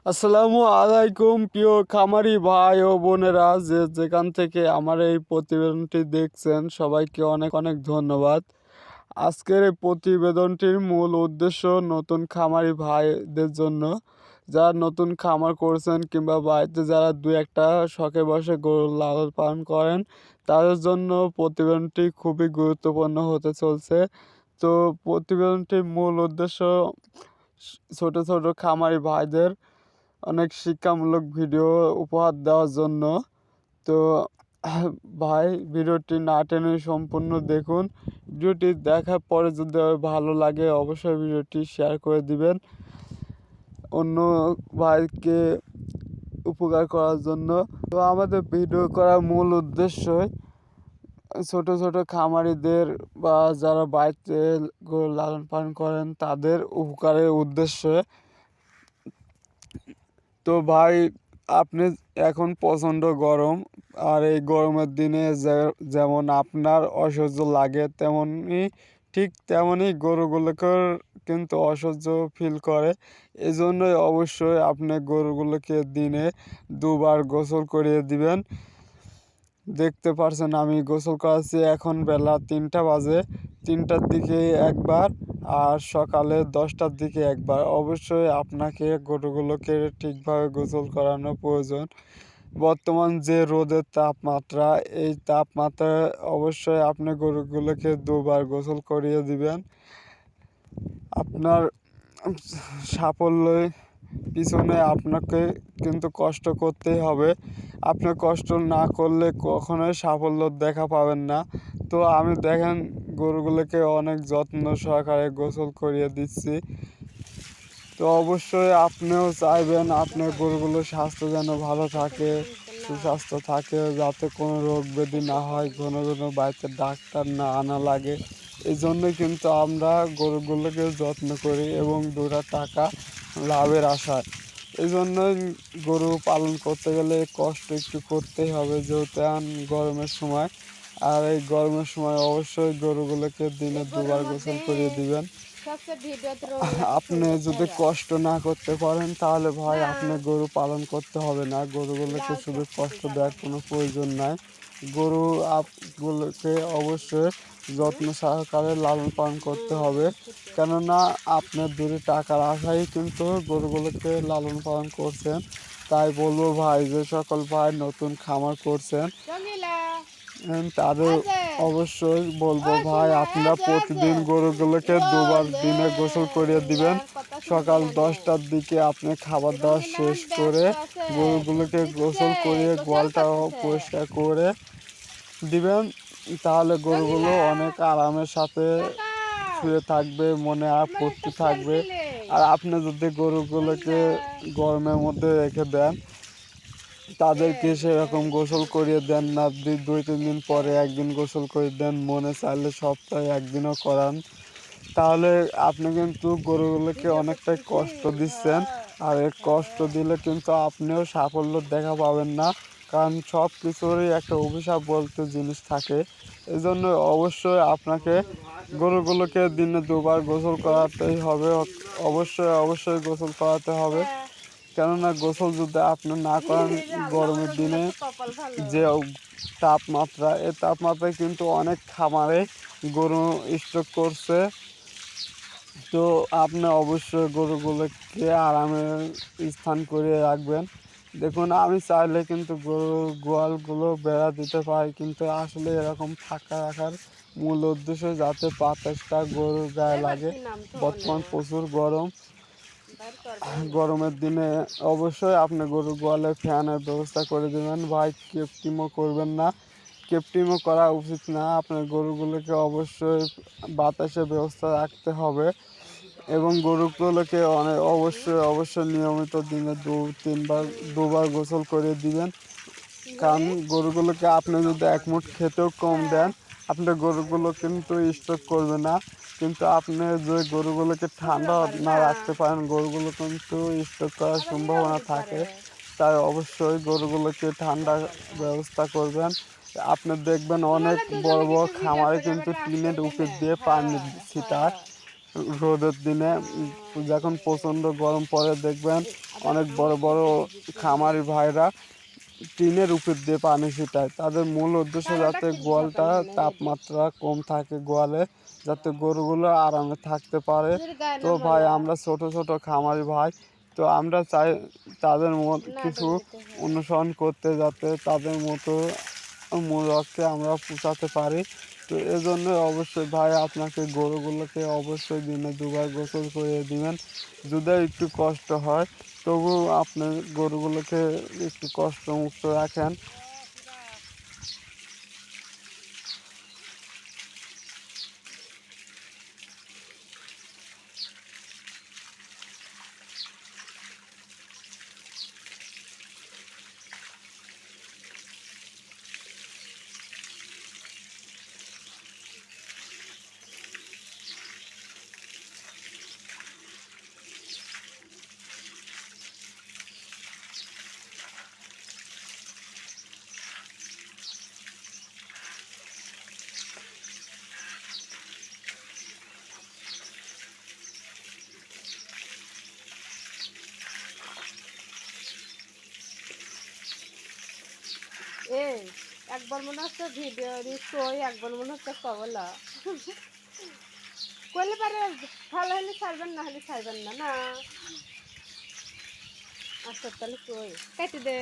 আসসালামু আলাইকুম প্রিয় খামারি ভাই ও বোনেরা, যেখান থেকে আমার এই প্রতিবেদনটি দেখছেন সবাইকে অনেক অনেক ধন্যবাদ। আজকের এই প্রতিবেদনটির মূল উদ্দেশ্য নতুন খামারি ভাইদের জন্য, যারা নতুন খামার করছেন কিংবা বাড়িতে যারা দু একটা শখে বসে গরু লালন পালন করেন, তাদের জন্য প্রতিবেদনটি খুবই গুরুত্বপূর্ণ হতে চলছে। তো প্রতিবেদনটির মূল উদ্দেশ্য ছোট ছোট খামারি ভাইদের অনেক শিক্ষামূলক ভিডিও উপহার দেওয়ার জন্য। তো ভাই, ভিডিওটি না টেনে সম্পূর্ণ দেখুন। ভিডিওটি দেখার পরে যদি ভালো লাগে অবশ্যই ভিডিওটি শেয়ার করে দিবেন অন্য ভাইকে উপকার করার জন্য। তো আমাদের ভিডিও করার মূল উদ্দেশ্যই ছোট ছোট খামারিদের বা যারা বাড়িতে গরু লালন পালন করেন তাদের উপকারের উদ্দেশ্যে। তো ভাই, আপনি এখন প্রচণ্ড গরম, আর এই গরমের দিনে যেমন আপনার অসহ্য লাগে তেমনই গরুগুলোকেও কিন্তু অসহ্য ফিল করে। এই জন্যই অবশ্যই আপনি গরুগুলোকে দিনে দুবার গোসল করিয়ে দিবেন। দেখতে পারছেন আমি গোসল করাচ্ছি, এখন বেলা 3টা বাজে। 3টার দিকে একবার আর সকালে 10টার দিকে একবার। অবশ্যই আপনাকে গরুগুলোকে ঠিকভাবে গোসল করানো প্রয়োজন। বর্তমান যে রোদের তাপমাত্রা, এই তাপমাত্রায় অবশ্যই আপনি গরুগুলোকে দুবার গোসল করিয়ে দিবেন। আপনার সাফল্যের পিছনে আপনাকে কিন্তু কষ্ট করতেই হবে। আপনি কষ্ট না করলে কখনোই সাফল্য দেখা পাবেন না। তো আমি দেখেন গরুগুলোকে অনেক যত্ন সহকারে গোসল করিয়ে দিচ্ছি। তো অবশ্যই আপনিও চাইবেন আপনার গরুগুলোর স্বাস্থ্য যেন ভালো থাকে, সুস্বাস্থ্য থাকে, যাতে কোনো রোগ ব্যাধি না হয়, ঘন ঘন বাড়িতে ডাক্তার না আনা লাগে। এই জন্যই কিন্তু আমরা গরুগুলোকে যত্ন করি এবং 2টা টাকা লাভের আশায়। এই জন্যই গরু পালন করতে গেলে কষ্ট একটু করতেই হবে, যেহেতু এখন গরমের সময়। আর এই গরমের সময় অবশ্যই গরুগুলোকে দিনে দুবার গোসল করিয়ে দিবেন। আপনি যদি কষ্ট না করতে পারেন তাহলে ভাই আপনি গরু পালন করতে হবে না। গরুগুলোকে শুধু কষ্ট দেওয়ার কোনো প্রয়োজন নাই। গুলোকে অবশ্যই যত্ন সহকারে লালন পালন করতে হবে, কেননা আপনার 2 টাকার আশায় কিন্তু গরুগুলোকে লালন পালন করছেন। তাই বলবো ভাই, যে সকল ভাই নতুন খামার করছেন তাদের অবশ্যই বলবো ভাই, আপনারা প্রতিদিন গরুগুলোকে দুবার দিনে গোসল করিয়ে দিবেন। সকাল 10টার দিকে আপনি খাবার দাবার শেষ করে গরুগুলোকে গোসল করিয়ে গোয়ালটাও পরিষ্কার করে দিবেন। তাহলে গরুগুলো অনেক আরামের সাথে শুয়ে থাকবে, মনে আর ফুর্তি থাকবে। আর আপনি যদি গরুগুলোকে গরমের মধ্যে রেখে দেন, তাদেরকে সেরকম গোসল করিয়ে দেন না, 2-3 দিন পরে একদিন গোসল করে দেন, মনে চাইলে সপ্তাহে একদিনও করান, তাহলে আপনি কিন্তু গরুগুলোকে অনেকটাই কষ্ট দিচ্ছেন। আর এই কষ্ট দিলে কিন্তু আপনিও সাফল্য দেখা পাবেন না, কারণ সব কিছুরই একটা অভিশাপ বলতে জিনিস থাকে। এই জন্য অবশ্যই আপনাকে গরুগুলোকে দিনে দুবার গোসল করাতেই হবে। অবশ্যই গোসল করাতে হবে, কেননা গোসল যদি আপনি না করেন গরমের দিনে যে তাপমাত্রা, এই তাপমাত্রায় কিন্তু অনেক খামারে গরু স্ট্রোক করছে। তো আপনি অবশ্যই গরুগুলোকে আরামে স্থান করে রাখবেন। দেখুন, আমি চাইলে কিন্তু গরুর গোয়ালগুলো বেড়া দিতে পারি, কিন্তু আসলে এরকম ফাঁকা রাখার মূল উদ্দেশ্য যাতে বাতাসটা গরুর গায়ে লাগে। বর্তমান প্রচুর গরমের দিনে অবশ্যই আপনি গরুর গোয়ালে ফ্যানের ব্যবস্থা করে দেবেন ভাই। কেপটিমও করবেন না, কেপটিমও করা উচিত না। আপনার গরুগুলোকে অবশ্যই বাতাসের ব্যবস্থা রাখতে হবে এবং গরুগুলোকে অবশ্যই নিয়মিত দিনে 2-3বার গোসল করে দিবেন। কারণ গরুগুলোকে আপনি যদি এক মুঠ খেতেও কম দেন, আপনার গরুগুলো কিন্তু স্ট্রোক করবে না। কিন্তু আপনি যে গরুগুলোকে ঠান্ডা না রাখতে পারেন, গরুগুলো কিন্তু স্ট্রোক করার সম্ভাবনা থাকে। তাই অবশ্যই গরুগুলোকে ঠান্ডা ব্যবস্থা করবেন। আপনি দেখবেন অনেক বড় বড় খামারে কিন্তু টিনের উপর দিয়ে পানি ছিটায় রোদের দিনে। যখন প্রচণ্ড গরম পড়ে দেখবেন অনেক বড় বড় খামারি ভাইরা টিনের উপর দিয়ে পানি ছিটায়। তাদের মূল উদ্দেশ্য যাতে গোয়ালটা তাপমাত্রা কম থাকে গোয়ালে, যাতে গরুগুলো আরামে থাকতে পারে। তো ভাই আমরা ছোট ছোট খামারি ভাই, তো আমরা চাই তাদের কিছু অনুসরণ করতে, যাতে তাদের মতো লক্ষ্যে আমরা পৌঁছাতে পারি। তো এজন্য অবশ্যই ভাই আপনাকে গরুগুলোকে অবশ্যই দিনে দুবার গোসল করিয়ে দিবেন। যদি একটু কষ্ট হয় তবু আপনি গরুগুলোকে একটু কষ্টমুক্ত রাখেন। এই একবার মনে হচ্ছে ভিডিও রিস্কই, একবার মনে হচ্ছে কবলা করলে পারে। ভালো হলে ছাড়বেন, না হলে ছাড়বেন না। না আচ্ছা তাহলে কই কেটে দে।